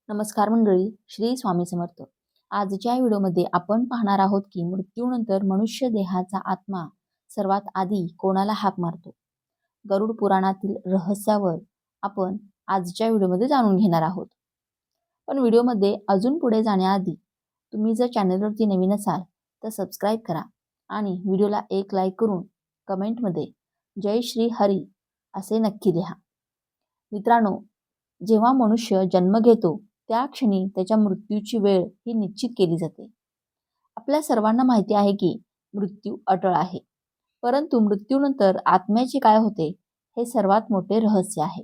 नमस्कार मंडळी, श्री स्वामी समर्थ. आजच्या व्हिडिओमध्ये आपण पाहणार आहोत की मृत्यूनंतर मनुष्य देहाचा आत्मा सर्वात आधी कोणाला हाक मारतो. गरुड पुराणातील रहस्यावर आपण आजच्या व्हिडिओमध्ये जाणून घेणार आहोत. पण व्हिडिओमध्ये अजून पुढे जाण्याआधी तुम्ही जर चॅनलवरती नवीन असाल तर सबस्क्राईब करा आणि व्हिडिओला एक लाईक करून कमेंटमध्ये जय श्री हरी असे नक्की लिहा. मित्रांनो, जेव्हा मनुष्य जन्म घेतो त्या क्षणी त्याच्या मृत्यूची वेळ ही निश्चित केली जाते. आपल्या सर्वांना माहिती आहे की मृत्यू अटळ आहे, परंतु मृत्यूनंतर आत्म्याचे काय होते हे सर्वात मोठे रहस्य आहे.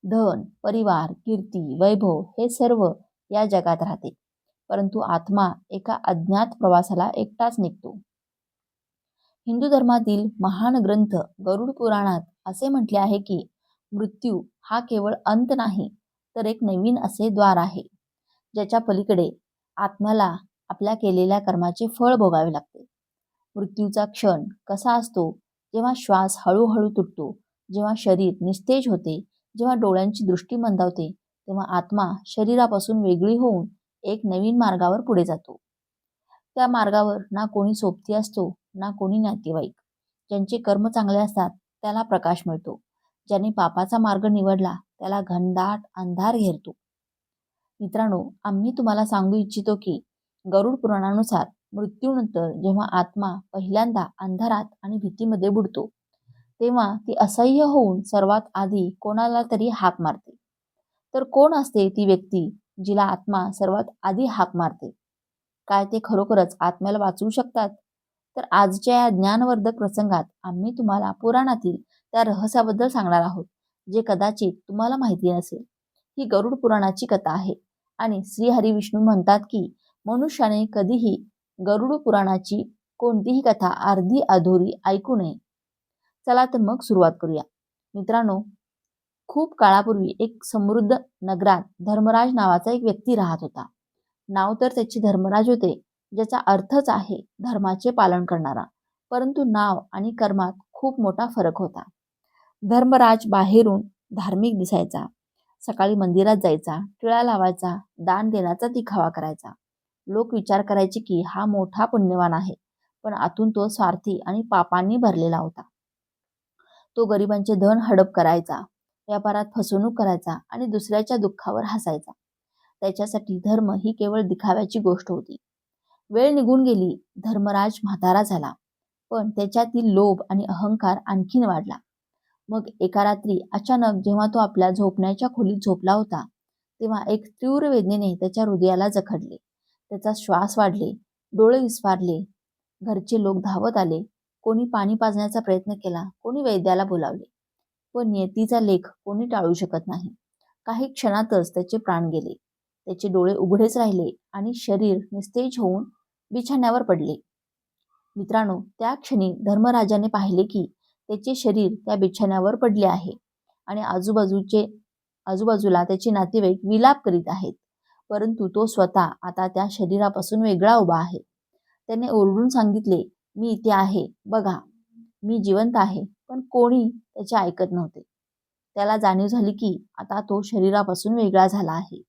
धन, परिवार, कीर्ती, वैभव हे सर्व या जगात राहते, परंतु आत्मा एका अज्ञात प्रवासाला एकटाच निघतो. हिंदू धर्मातील महान ग्रंथ गरुड पुराणात असे म्हटले आहे की मृत्यू हा केवळ अंत नाही, तर एक नवीन असे द्वार आहे, ज्याच्या पलीकडे आत्म्याला आपल्या केलेल्या कर्माचे फळ भोगावे लागते. मृत्यूचा क्षण कसा असतो? जेव्हा श्वास हळूहळू तुटतो, जेव्हा शरीर निस्तेज होते, जेव्हा डोळ्यांची दृष्टी मंदावते, तेव्हा आत्मा शरीरापासून वेगळी होऊन एक नवीन मार्गावर पुढे जातो. त्या मार्गावर ना कोणी सोबती असतो, ना कोणी नातेवाईक. ज्यांचे कर्म चांगले असतात त्याला प्रकाश मिळतो, ज्याने पापाचा मार्ग निवडला त्याला घनदाट अंधार घेरतो. मित्रांनो, आम्ही तुम्हाला सांगू इच्छितो की गरुड पुराणानुसार मृत्यूनंतर जेव्हा आत्मा पहिल्यांदा अंधारात आणि भीतीमध्ये बुडतो, तेव्हा ती असह्य होऊन सर्वात आधी कोणाला तरी हाक मारते. तर कोण असते ती व्यक्ती जिला आत्मा सर्वात आधी हाक मारते? काय ते खरोखरच आत्म्याला वाचवू शकतात? तर आजच्या या ज्ञानवर्धक प्रसंगात आम्ही तुम्हाला पुराणातील त्या रहस्याबद्दल सांगणार आहोत, जे कदाचित तुम्हाला माहिती नसेल. ही गरुड पुराणाची कथा आहे आणि श्री हरी विष्णू म्हणतात की मनुष्याने कधीही गरुड पुराणाची कोणतीही कथा अर्धी अधुरी ऐकू नये. चला तर मग सुरुवात करूया. मित्रांनो, खूप काळापूर्वी एक समृद्ध नगरात धर्मराज नावाचा एक व्यक्ती राहत होता. नाव तर त्याचे धर्मराज होते, ज्याचा अर्थच आहे धर्माचे पालन करणारा, परंतु नाव आणि कर्मात खूप मोठा फरक होता. धर्मराज बाहेरून धार्मिक दिसायचा, सकाळी मंदिरात जायचा, टिळा लावायचा, दान देण्याचा दिखावा करायचा. लोक विचार करायचे की हा मोठा पुण्यवान आहे, पण आतून तो स्वार्थी आणि पापांनी भरलेला होता. तो गरिबांचे धन हडप करायचा, व्यापारात फसवणूक करायचा आणि दुसऱ्याच्या दुःखावर हसायचा. त्याच्यासाठी धर्म ही केवळ दिखाव्याची गोष्ट होती. वेळ निघून गेली, धर्मराज म्हातारा झाला, पण त्याच्यातील लोभ आणि अहंकार आणखीन वाढला. मग एका रात्री अचानक जेव्हा तो आपल्या झोपण्याच्या खोलीत झोपला होता, तेव्हा एक तीव्र वेदनेने त्याच्या हृदयाला जखडले. त्याचा श्वास वाढले, डोळे विस्फारले. घरचे लोक धावत आले. कोणी पाणी पाजण्याचा प्रयत्न केला, कोणी वैद्याला बोलावले, पण नियतीचा लेख कोणी टाळू शकत नाही. काही क्षणातच त्याचे प्राण गेले. त्याचे डोळे उघडेच राहिले आणि शरीर निस्तेज होऊन बिछाण्यावर पडले. मित्रांनो, त्या क्षणी धर्मराजाने पाहिले की त्याचे शरीर त्या बिछाण्यावर पडले आहे आणि आजूबाजूला त्याचे नातेवाईक विलाप करीत आहेत, परंतु तो स्वतः आता त्या शरीरापासून वेगळा उभा आहे. त्याने ओरडून सांगितले, मी इथे आहे, बघा, मी जिवंत आहे. पण कोणी त्याचे ऐकत नव्हते. त्याला जाणीव झाली की आता तो शरीरापासून वेगळा झाला आहे.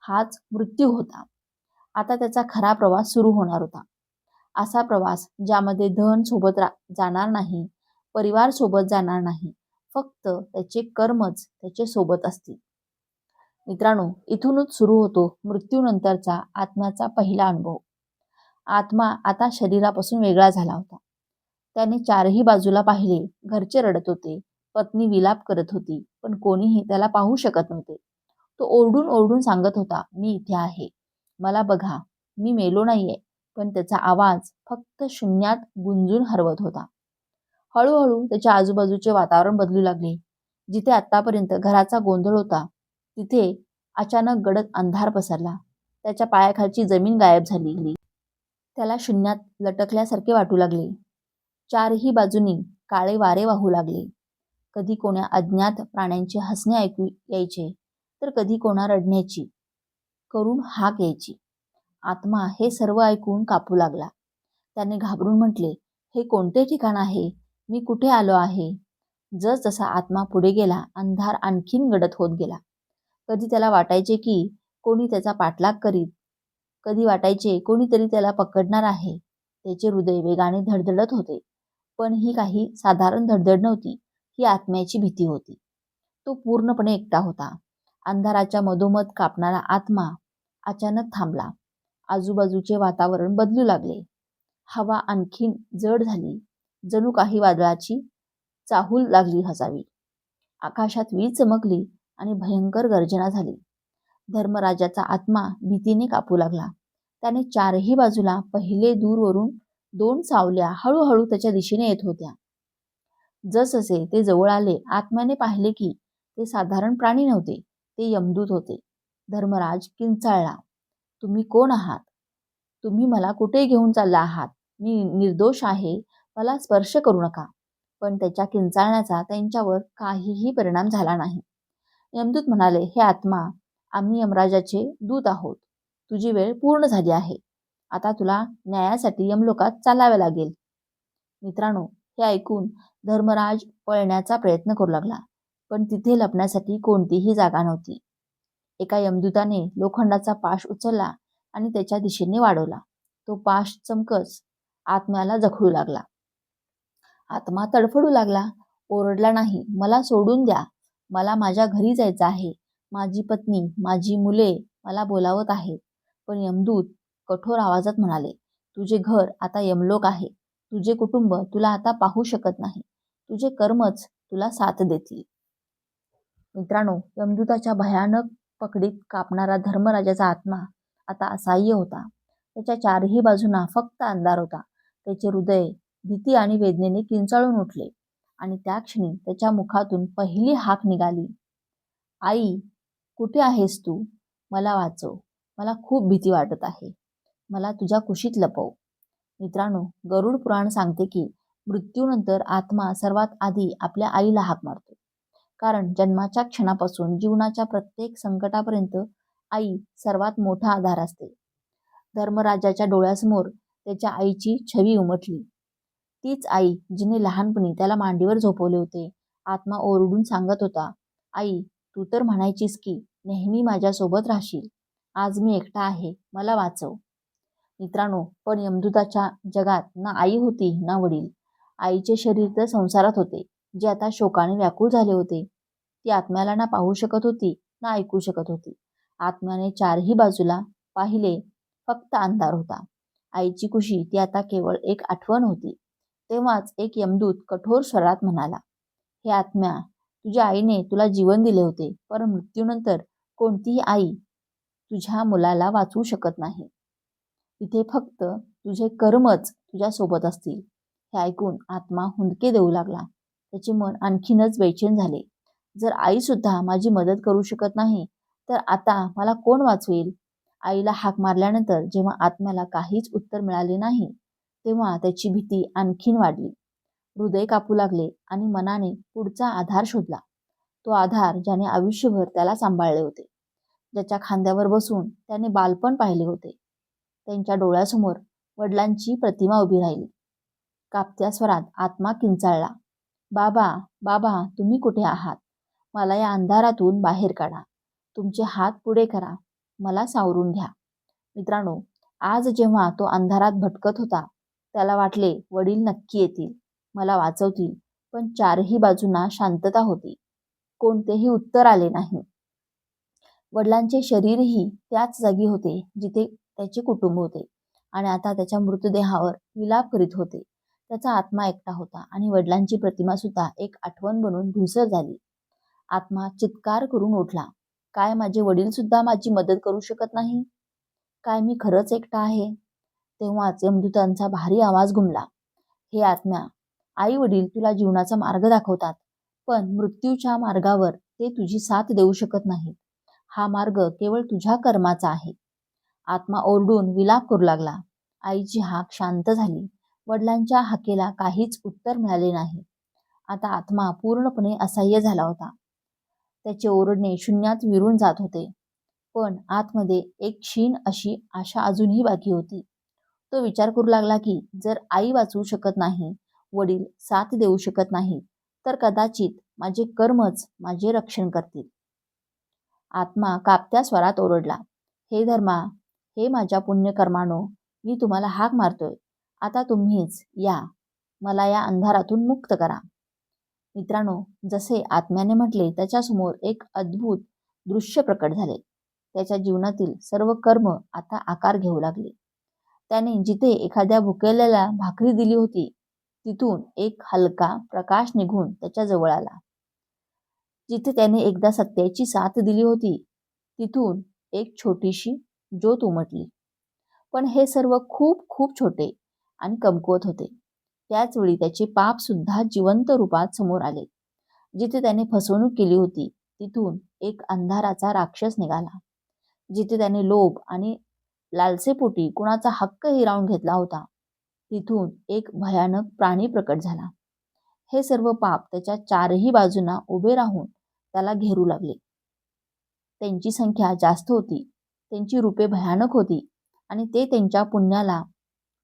हाच मृत्यू होता. आता त्याचा खरा प्रवास सुरू होणार होता. असा प्रवास ज्यामध्ये धन सोबत जाणार नाही, परिवार सोबत जाणार नाही, फक्त त्याचे कर्मच त्याचे सोबत असतील. मित्रांनो, इथूनच सुरू होतो मृत्यूनंतरचा आत्म्याचा पहिला अनुभव. आत्मा आता शरीरापासून वेगळा झाला होता. त्याने चारही बाजूला पाहिले. घरचे रडत होते, पत्नी विलाप करत होती, पण कोणीही त्याला पाहू शकत नव्हते. तो ओरडून ओरडून सांगत होता, मी इथे आहे, मला बघा, मी मेलो नाहीये. पण त्याचा आवाज फक्त शून्यात गुंजून हरवत होता. हळूहळू त्याच्या आजूबाजूचे वातावरण बदलू लागले. जिथे आतापर्यंत घराचा गोंधळ होता, तिथे अचानक गडद अंधार पसरला. त्याच्या पायाखालची जमीन गायब झाली. त्याला शून्यात लटकल्यासारखे वाटू लागले. चारही बाजूनी काळे वारे वाहू लागले. कधी कोण्या अज्ञात प्राण्यांचे हसणे ऐकू यायचे, तर कधी कोणा रडण्याची करून हाक यायची. आत्मा हे सर्व ऐकून कापू लागला. त्याने घाबरून म्हटले, हे कोणते ठिकाण आहे? मी कुठे आलो आहे? जसजसा आत्मा पुढे गेला, अंधार आणखीन गडद होत गेला. कधी त्याला वाटायचे की कोणी त्याचा पाठलाग करीत, कधी वाटायचे कोणीतरी त्याला पकडणार आहे. त्याचे हृदय वेगाने धडधडत होते. पण ही काही साधारण धडधड नव्हती, ही आत्म्याची भीती होती. तो पूर्णपणे एकटा होता. अंधाराच्या मधोमध कापणारा आत्मा अचानक थांबला. आजूबाजूचे वातावरण बदलू लागले. हवा आणखीन जड झाली, जणू काही वादळाची चाहूल लागली असावी. आकाशात वीज चमकली आणि भयंकर गर्जना झाली. धर्मराजाचा आत्मा भीतीने कापू लागला. त्याने चारही बाजूला पहिले दूरवरून 2 सावल्या हळूहळू त्याच्या दिशेने येत होत्या. जसजसे ते जवळ आले, आत्म्याने पाहिले की ते साधारण प्राणी नव्हते, ते यमदूत होते. धर्मराज किंचाळला, "तुम्ही कोण आहात? तुम्ही मला कुठे घेऊन चालला आहात? मी निर्दोष आहे, मला स्पर्श करू नका." पण त्याच्या किंचाळण्याचा त्यांच्यावर काहीही परिणाम झाला नाही. यमदूत म्हणाले, "हे आत्मा, आम्ही यमराजाचे दूत आहोत. तुझी वेळ पूर्ण झाली आहे. आता तुला न्यायासाठी यमलोकात चालावे लागेल." मित्रांनो, हे ऐकून धर्मराज पळण्याचा प्रयत्न करू लागला, पण तिथे लपण्यासाठी कोणतीही जागा नव्हती. एका यमदूताने लोखंडाचा पाश उचलला आणि त्याच्या दिशेने वाढवला. तो पाश चमकच आत्म्याला जखडू लागला. आत्मा तडफडू लागला, ओरडला नाही, "मला सोडून द्या. मला माझ्या घरी जायचं आहे. माझी पत्नी, माझी मुले मला बोलावत आहेत." पण यमदूत कठोर आवाजात म्हणाले, "तुझे घर आता यमलोक आहे. तुझे कुटुंब तुला आता पाहू शकत नाही. तुझे कर्मच तुला साथ देतील." मित्रांनो, यमदूताच्या भयानक पकडीत कापणारा धर्मराजाचा आत्मा आता असहाय्य होता. त्याच्या चारही बाजूंना फक्त अंधार होता. त्याचे हृदय भीती आणि वेदनेने किंचाळून उठले आणि त्या क्षणी त्याच्या मुखातून पहिली हाक निघाली, "आई, कुठे आहेस तू? मला वाचव. मला खूप भीती वाटत आहे. मला तुझ्या कुशीत लपव." मित्रांनो, गरुड पुराण सांगते की मृत्यूनंतर आत्मा सर्वात आधी आपल्या आईला हाक मारतो. कारण जन्माच्या क्षणापासून जीवनाच्या प्रत्येक संकटापर्यंत आई सर्वात मोठा आधार असते. धर्मराजाच्या डोळ्यासमोर त्याच्या आईची छवी उमटली. तीच आई जिने लहानपणी त्याला मांडीवर झोपवले होते. आत्मा ओरडून सांगत होता, "आई, तू तर म्हणायचीस की नेहमी माझ्यासोबत राहशील. आज मी एकटा आहे, मला वाचव." मित्रांनो, पण यमदूताच्या जगात ना आई होती ना वडील. आईचे शरीर तर संसारात होते, जे आता शोकाने व्याकुळ झाले होते. ती आत्म्याला ना पाहू शकत होती ना ऐकू शकत होती. आत्म्याने चारही बाजूला पाहिले, फक्त अंधार होता. आईची कुशी ती आता केवळ एक आठवण होती. तेव्हाच एक यमदूत कठोर स्वरात म्हणाला, "हे आत्म्या, तुझ्या आईने तुला जीवन दिले होते, पण मृत्यूनंतर कोणतीही आई तुझ्या मुलाला वाचवू शकत नाही. इथे फक्त तुझे कर्मच तुझ्या सोबत असतील." हे ऐकून आत्मा हुंदके देऊ लागला. त्याचे मन आणखीनच बेचैन झाले. "जर आई सुद्धा माझी मदत करू शकत नाही, तर आता मला कोण वाचवेल?" आईला हाक मारल्यानंतर जेव्हा आत्म्याला काहीच उत्तर मिळाले नाही, तेव्हा त्याची भीती आणखीन वाढली. हृदय कापू लागले आणि मनाने पुढचा आधार शोधला. तो आधार ज्याने आयुष्यभर त्याला सांभाळले होते, ज्याच्या खांद्यावर बसून त्याने बालपण पाहिले होते. त्यांच्या डोळ्यासमोर वडिलांची प्रतिमा उभी राहिली. कापत्या स्वरात आत्मा किंचाळला, "बाबा, बाबा, तुम्ही कुठे आहात? मला या अंधारातून बाहेर काढा. तुमचे हात पुढे करा. मला सावरून घ्या." मित्रांनो, आज जेव्हा तो अंधारात भटकत होता, त्याला वाटले वडील नक्की येतील, मला वाचवतील. पण चारही बाजूंना शांतता होती. कोणतेही उत्तर आले नाही. वडिलांचे शरीरही त्याच जागी होते जिथे त्याचे कुटुंब होते आणि आता त्याच्या मृतदेहावर विलाप करीत होते. त्याचा आत्मा एकटा होता आणि वडिलांची प्रतिमा सुद्धा एक आठवण बनून धूसर झाली. आत्मा चित्कार करून उठला, "काय माझे वडील सुद्धा माझी मदत करू शकत नाही? काय मी खरंच एकटा आहे?" तेव्हाच यमदूतांचा भारी आवाज घुमला, "हे आत्म्या, आई वडील तुला जीवनाचा मार्ग दाखवतात, पण मृत्यूच्या मार्गावर ते तुझी साथ देऊ शकत नाहीत. हा मार्ग केवळ तुझ्या कर्माचा आहे." आत्मा ओरडून विलाप करू लागला. आईची हाक शांत झाली. वडिलांच्या हाकेला काहीच उत्तर मिळाले नाही. आता आत्मा पूर्णपणे असहाय्य झाला होता. त्याचे ओरडणे शून्यात विरून जात होते. पण आतमध्ये एक क्षीण अशी आशा अजूनही बाकी होती. तो विचार करू लागला की जर आई वाचवू शकत नाही, वडील साथ देऊ शकत नाही, तर कदाचित माझे कर्मच माझे रक्षण करतील. आत्मा कापत्या स्वरात ओरडला, हे धर्मा, हे माझ्या पुण्यकर्मानो, मी तुम्हाला हाक मारतोय. आता तुम्हीच या, मला या अंधारातून मुक्त करा. मित्रांनो, जसे आत्म्याने म्हटले त्याच्यासमोर एक अद्भुत दृश्य प्रकट झाले. त्याच्या जीवनातील सर्व कर्म आता आकार घेऊ लागले. त्याने जिथे एखाद्या भुकेलेला भाकरी दिली होती, तिथून एक हलका प्रकाश निघून त्याच्या जवळ आला. जिथे त्याने एकदा सत्याची साथ दिली होती, तिथून एक छोटीशी ज्योत उमटली. पण हे सर्व खूप खूप छोटे आणि कमकुवत होते. त्याच वेळी त्याचे पाप सुद्धा जिवंत रूपात समोर आले. जिथे त्याने फसवणूक केली होती, तिथून एक अंधाराचा राक्षस निघाला. जिथे त्याने लोभ आणि लालसेपोटी कुणाचा हक्क हिरावून घेतला होता, तिथून एक भयानक प्राणी प्रकट झाला. हे सर्व पाप त्याच्या चारही बाजूंना उभे राहून त्याला घेरू लागले. त्यांची संख्या जास्त होती, त्यांची रूपे भयानक होती आणि ते त्यांच्या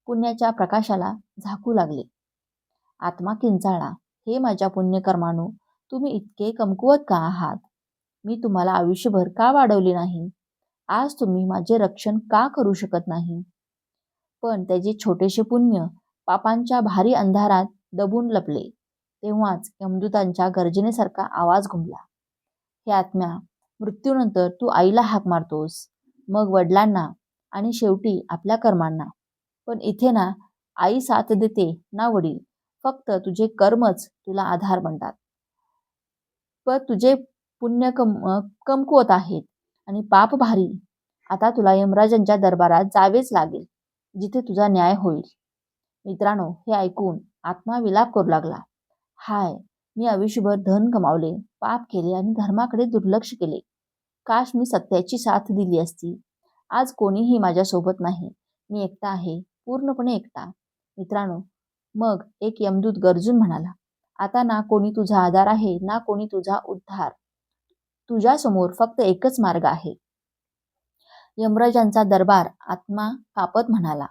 पुण्याच्या प्रकाशाला झाकू लागले. आत्मा किंचाळला, हे माझ्या पुण्यकर्मानो, तुम्ही इतके कमकुवत का आहात? मी तुम्हाला आयुष्यभर का वाढवले नाही? आज तुम्ही माझे रक्षण का करू शकत नाही? पण त्याचे छोटेसे पुण्य पापांच्या भारी अंधारात दबून लपले. तेव्हाच यमदूतांच्या गर्जनेसारखा आवाज घुमला, हे आत्म्या, मृत्यूनंतर तू आईला हाक मारतोस, मग वडिलांना आणि शेवटी आपल्या कर्मांना. पण इथे ना आई साथ देते ना वडील, फक्त तुझे कर्मच तुला आधार बनतात. पण तुझे पुण्य कमकुवत आहेत आणि पाप भारी. आता तुला यमराजांच्या दरबारात जावेच लागेल, जिथे तुझा न्याय होईल. मित्रांनो, हे ऐकून आत्मा विलाप करू लागला, हाय, मी आयुष्यभर धन कमावले, पाप केले आणि धर्माकडे दुर्लक्ष केले. काश मी सत्याची साथ दिली असती. आज कोणीही माझ्यासोबत नाही, मी एकटा आहे, पूर्णपणे एकटा. मित्रांनो, मग एक यमदूत गरजून म्हणाला, आता ना कोणी तुझा आधार आहे, ना कोणी तुझा उद्धार. तुझ्यासमोर फक्त एकच मार्ग आहे. यमराजांचा दरबार आत्मा कापत म्हणाला,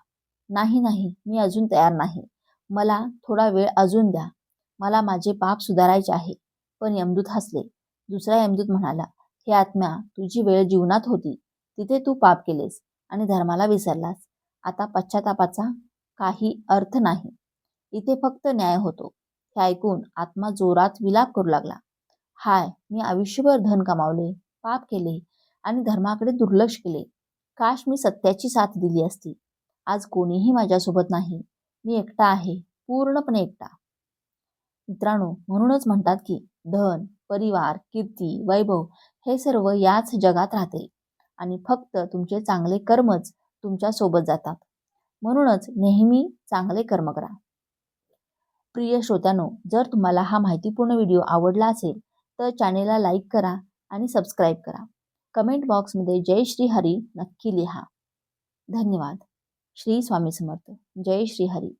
नाही नाही, मी अजून तयार नाही. मला थोडा वेळ अजून द्या. मला माझे पाप सुधारायचे आहे. पण यमदूत हसले. दुसरा यमदूत म्हणाला, हे आत्म्या, तुझी वेळ जीवनात होती, तिथे तू पाप केलेस आणि धर्माला विसरलास. आता पश्चातापाचा काही अर्थ नाही. इथे फक्त न्याय होतो. हे ऐकून आत्मा जोरात विलाप करू लागला, हाय, मी आयुष्यभर धन कमावले, पाप केले आणि धर्माकडे दुर्लक्ष केले. काश मी सत्याची साथ दिली असती. आज कोणीही माझ्यासोबत नाही, मी एकटा आहे, पूर्णपणे एकटा. मित्रांनो, म्हणूनच म्हणतात की धन, परिवार, कीर्ती, वैभव हे सर्व याच जगात राहते आणि फक्त तुमचे चांगले कर्मच तुमच्या सोबत जातात. म्हणूनच नेहमी चांगले कर्म करा. प्रिय श्रोत्यांनो, जर तुम्हाला हा माहितीपूर्ण व्हिडिओ आवडला असेल तर चॅनेलला लाईक करा आणि सबस्क्राईब करा. कमेंट बॉक्समध्ये जय श्री हरी नक्की लिहा. धन्यवाद. श्री स्वामी समर्थ. जय श्री हरी.